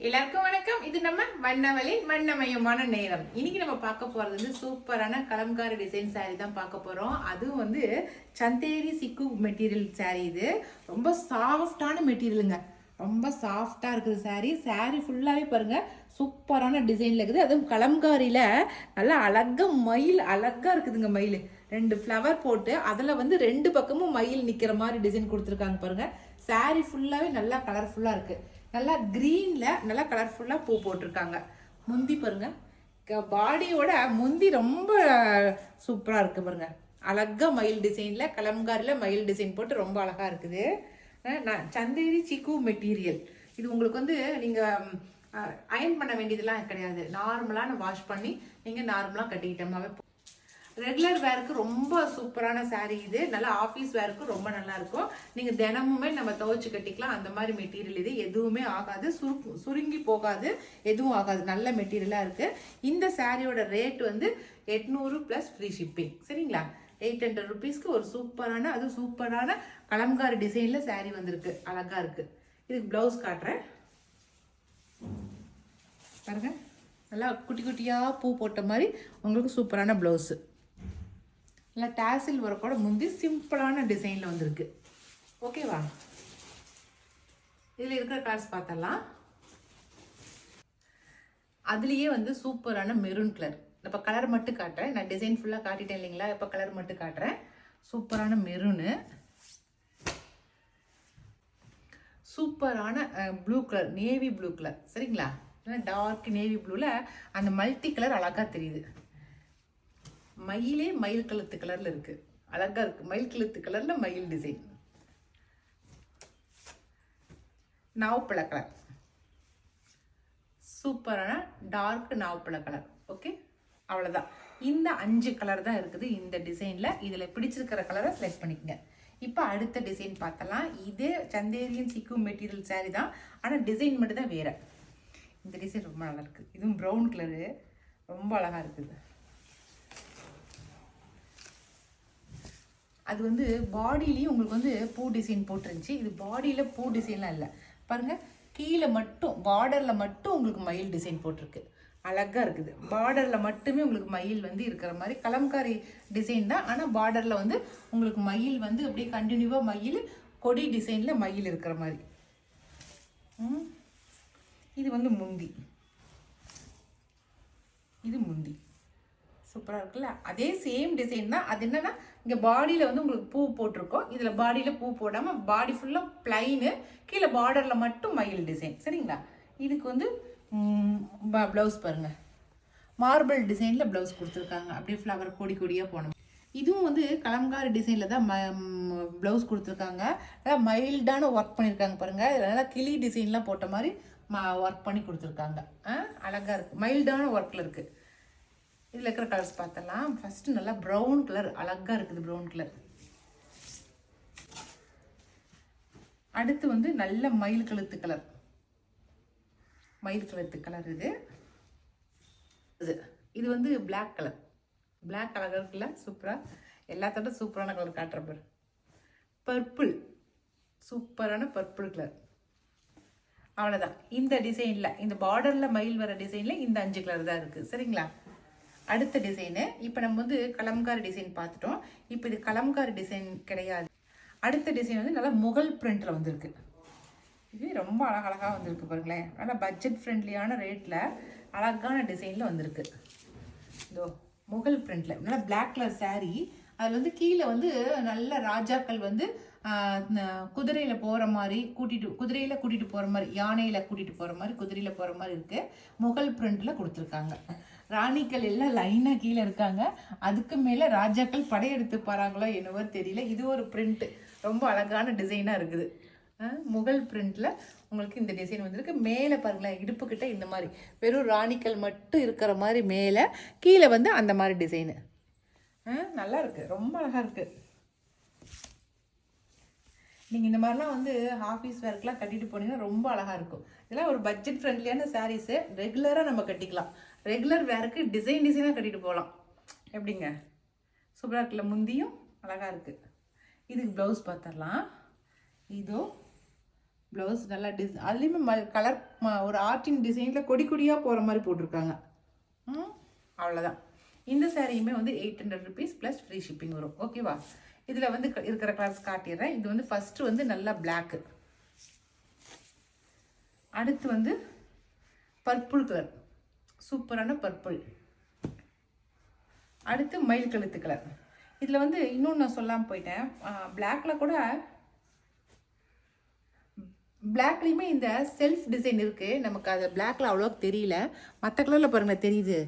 எல்லாருக்கும் வணக்கம். இது நம்ம வண்ணவழி வண்ணமயமான நேரம். இன்னைக்கு நம்ம பார்க்க போறது வந்து சூப்பரான கலம்காரி டிசைன் சாரி தான் பார்க்க போறோம். அதுவும் வந்து சந்தேரி சிக்கு மெட்டீரியல் சாரி. இது ரொம்ப சாஃப்டான மெட்டீரியலுங்க. ரொம்ப சாஃப்டா இருக்குது சாரி. சாரி ஃபுல்லாவே பாருங்க சூப்பரான டிசைன்ல இருக்குது. அதுவும் கலம்காரியில நல்லா அழகா மயில் அழகா இருக்குதுங்க. மயில் 2 ஃப்ளவர் போட்டு அதுல வந்து 2 பக்கமும் மயில் நிக்கிற மாதிரி டிசைன் கொடுத்துருக்காங்க பாருங்க. சாரி ஃபுல்லாவே நல்லா கலர்ஃபுல்லா இருக்கு. நல்லா கிரீன்ல நல்லா கலர்ஃபுல்லா பூ போட்டிருக்காங்க. முந்தி பாருங்க, பாடியோட முந்தி ரொம்ப சூப்பரா இருக்கு பாருங்க. அழகா மயில் டிசைன்ல கலம்காரில மயில் டிசைன் போட்டு ரொம்ப அழகா இருக்குது. சந்தேரி சிக்கு மெட்டீரியல். இது உங்களுக்கு வந்து நீங்க அயன் பண்ண வேண்டியதெல்லாம் கிடையாது. நார்மலான வாஷ் பண்ணி நீங்க நார்மலா கட்டிக்கிட்டோம்னாவே ரெகுலர் வேருக்கு ரொம்ப சூப்பரான சாரீ இது. நல்லா ஆஃபீஸ் வேருக்கு ரொம்ப நல்லா இருக்கும். நீங்க தினமுமே நம்ம துவைச்சு கட்டிக்கலாம். அந்த மாதிரி மெட்டீரியல் இது. எதுவுமே ஆகாது, சுருங்கி போகாது, எதுவும் ஆகாது. நல்ல மெட்டீரியலா இருக்கு. இந்த சாரியோட ரேட் வந்து 800 பிளஸ் ஃப்ரீ ஷிப்பிங். சரிங்களா? 800 ருபீஸ்க்கு ஒரு சூப்பரான, அது சூப்பரான கலம்காரி டிசைன்ல சாரி வந்திருக்கு. அழகா இருக்கு. இதுக்கு பிளவுஸ் காட்டுறேன் பாருங்க. நல்லா குட்டி குட்டியா பூ போட்ட மாதிரி உங்களுக்கு சூப்பரான பிளவுஸ். நல்லா டாசில் ஒர்க்கோட முந்தி சிம்பிளான டிசைன்ல வந்திருக்கு. ஓகேவா? இதுல இருக்கிற கலர்ஸ் பார்த்தலாம். அதுலயே வந்து சூப்பரான மெரூன் கலர். இப்ப கலர் மட்டும் காட்டுறேன். நான் டிசைன் ஃபுல்லா காட்டிட்டேன் இல்லைங்களா? இப்ப கலர் மட்டும் காட்டுறேன். சூப்பரான மெரூனு, சூப்பரான blue colour, navy blue colour. சரிங்களா? டார்க் நேவி ப்ளூல அந்த மல்டி கலர் அழகா தெரியுது. மயிலே மயில் கழுத்து கலர்ல இருக்கு. அழகா இருக்கு. மயில் கழுத்து கலர்ல மயில் டிசைன். நாவப்பழ கலர், சூப்பரான டார்க் நாவப்பழ கலர். ஓகே, அவ்வளவுதான். இந்த 5 கலர் தான் இருக்குது இந்த டிசைன்ல. இதுல பிடிச்சிருக்கிற கலரை செலக்ட் பண்ணிக்கங்க. இப்ப அடுத்த டிசைன் பார்த்தலாம். இது சந்தேரியன் சிக்கு மெட்டீரியல் சாரி தான், ஆனா டிசைன் மட்டும் தான் வேற. இந்த டிசைன் ரொம்ப நல்லா இருக்கு. இதுவும் ப்ரௌன் கலரு, ரொம்ப அழகா இருக்குது. அது வந்து பாடியிலையும் உங்களுக்கு வந்து பூ டிசைன் போட்டுருந்துச்சு. இது பாடியில பூ டிசைன்லாம் இல்லை பாருங்க. கீழே மட்டும் பார்டர்ல மட்டும் உங்களுக்கு மயில் டிசைன் போட்டிருக்கு. அழகா இருக்குது. பார்டர்ல மட்டுமே உங்களுக்கு மயில் வந்து இருக்கிற மாதிரி கலம்காரி டிசைன் தான். ஆனா பார்டர்ல வந்து உங்களுக்கு மயில் வந்து அப்படியே கண்டினியூவா மயில் கொடி டிசைன்ல மயில் இருக்கிற மாதிரி. இது வந்து முந்தி. இது முந்தி சூப்பரா இருக்குல்ல? அதே சேம் டிசைன் தான். அது என்னன்னா இங்க பாடியில வந்து உங்களுக்கு பூ போட்டிருக்கோம். இதுல பாடியில பூ போடாம பாடி ஃபுல்லா பிளைனு, கீழே பார்டர்ல மட்டும் மயில் டிசைன். சரிங்களா? இதுக்கு வந்து பிளவுஸ் பாருங்க. மார்பிள் டிசைன்ல பிளவுஸ் கொடுத்துருக்காங்க. அப்படியே ஃப்ளவர் கொடி கொடியா போனோம். இதுவும் வந்து கலம்காரி டிசைன்ல தான் பிளவுஸ் கொடுத்துருக்காங்க. நல்லா மைல்டான ஒர்க் பண்ணியிருக்காங்க பாருங்க. நல்லா கிளி டிசைன்லாம் போட்ட மாதிரி ஒர்க் பண்ணி கொடுத்துருக்காங்க. அழகா இருக்கு. மைல்டான ஒர்க்ல இருக்கு. இதில் இருக்கிற கலர்ஸ் பார்த்தலாம். ஃபர்ஸ்ட் நல்லா ப்ரௌன் கலர் அழகா இருக்குது. Brown colour. அடுத்து வந்து நல்ல மயில் கழுத்து கலர். மயில் கழுத்து கலர் இது. இது வந்து பிளாக் கலர். பிளாக் அழகா இருக்குல்ல? சூப்பரா. எல்லாத்தோட சூப்பரான கலர் காட்டுற பாரு. பர்பிள், சூப்பரான பர்பிள் கலர். அவ்வளோதான். இந்த டிசைன்ல, இந்த பார்டர்ல மயில் வர டிசைன்ல இந்த 5 கலர் தான் இருக்கு. சரிங்களா? அடுத்த டிசைனு. இப்போ நம்ம வந்து கலம்காரி டிசைன் பார்த்துட்டோம். இப்போ இது கலம்காரி டிசைன் கிடையாது. அடுத்த டிசைன் வந்து நல்லா முகல் பிரிண்ட்ல வந்திருக்கு. இது ரொம்ப அழகழகா வந்திருக்கு பாருங்களேன். நல்லா பட்ஜெட் ஃப்ரெண்ட்லியான ரேட்ல அழகான டிசைன்ல வந்திருக்கு. இதோ முகல் பிரிண்ட்ல நல்லா பிளாக் கலர் சாரி. அதுல வந்து கீழே வந்து நல்ல ராஜாக்கள் வந்து குதிரையில போற மாதிரி குதிரையில கூட்டிட்டு போற மாதிரி, யானையில கூட்டிட்டு போற மாதிரி, குதிரையில போற மாதிரி இருக்கு. முகல் பிரிண்ட்ல கொடுத்துருக்காங்க. ராணிகள் எல்லாம் லைனா கீழே இருக்காங்க. அதுக்கு மேல ராஜாக்கள் படையெடுத்து போறாங்களோ என்னவோ தெரியல. இது ஒரு பிரிண்ட். ரொம்ப அழகான டிசைனா இருக்குது. முகல் பிரிண்ட்ல உங்களுக்கு இந்த டிசைன் வந்திருக்கு. மேலே பாருங்களேன், இடுப்பு கிட்ட இந்த மாதிரி வெறும் ராணிகள் மட்டும் இருக்கிற மாதிரி, மேலே கீழே வந்து அந்த மாதிரி டிசைனு. நல்லா இருக்கு. ரொம்ப அழகா இருக்கு. நீங்க இந்த மாதிரிலாம் வந்து ஆஃபீஸ் வேர்க்கெலாம் கட்டிட்டு போனீங்கன்னா ரொம்ப அழகா இருக்கும். இதெல்லாம் ஒரு பட்ஜெட் ஃப்ரெண்ட்லியான சாரீஸு. ரெகுலரா நம்ம கட்டிக்கலாம். ரெகுலர் வேருக்கு டிசைனாக கட்டிட்டு போகலாம். எப்படிங்க? சூப்பராக இருக்குல்ல? முந்தியும் அழகா இருக்கு. இதுக்கு ப்ளவுஸ் பார்த்துடலாம். இதோ ப்ளவுஸ் நல்லா அதுலேயுமே கலர் ஒரு ஆர்டின் டிசைனில் கொடி கொடியாக போகிற மாதிரி போட்டிருக்காங்க. அவ்வளோதான். இந்த சாரியுமே வந்து 800 rupees ப்ளஸ் ஃப்ரீ ஷிப்பிங் வரும். ஓகேவா? இதில் வந்து இருக்கிற கலர்ஸ் காட்டிடுறேன். இது வந்து ஃபஸ்ட்டு வந்து நல்லா பிளாக்கு, அடுத்து வந்து பர்பிள் கலர், சூப்பரான பர்பிள், அடுத்து மயில் கழுத்து கலர். இதில் வந்து இன்னொன்று நான் சொல்லாமல் போயிட்டேன், பிளாக்கில் கூட பிளாக்லேயுமே இந்த செல்ஃப் டிசைன் இருக்குது. நமக்கு அது பிளாக்கில் அவ்வளோக்கு தெரியல, மற்ற கலரில் பாருங்கள் தெரியுது.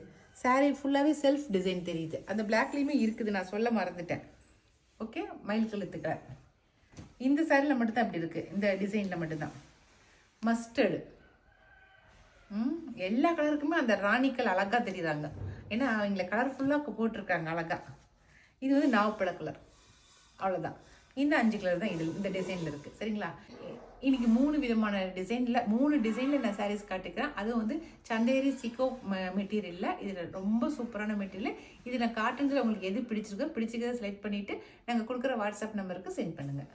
சாரீ ஃபுல்லாகவே செல்ஃப் டிசைன் தெரியுது. அந்த பிளாக்லேயுமே இருக்குது, நான் சொல்ல மறந்துட்டேன். ஓகே, மயில் கழுத்து கலர். இந்த சாரியில் மட்டும்தான் அப்படி இருக்குது, இந்த டிசைனில் மட்டும்தான். மஸ்டர்டு, எல்லா கலருக்குமே அந்த ராணிக்கள் அழகாக தெரியுறாங்க. ஏன்னா அவங்கள கலர்ஃபுல்லாக போட்டிருக்காங்க அழகாக. இது வந்து நாவப்பழ கலர். அவ்வளோதான். இந்த 5 கலர் தான் இதில் இந்த டிசைனில் இருக்குது. சரிங்களா? இன்னைக்கு 3 விதமான மூணு டிசைனில் நான் சாரீஸ் காட்டுக்கிறேன். அதுவும் வந்து சந்தேரி சிக்கோ மெட்டீரியலில். இதில் ரொம்ப சூப்பரான மெட்டீரியல். இது நான் காட்டுறதுல உங்களுக்கு எது பிடிச்சிருக்கோ பிடிச்சிக்கிறத செலக்ட் பண்ணிவிட்டு நாங்கள் கொடுக்குற வாட்ஸ்அப் நம்பருக்கு சென்ட் பண்ணுங்கள்.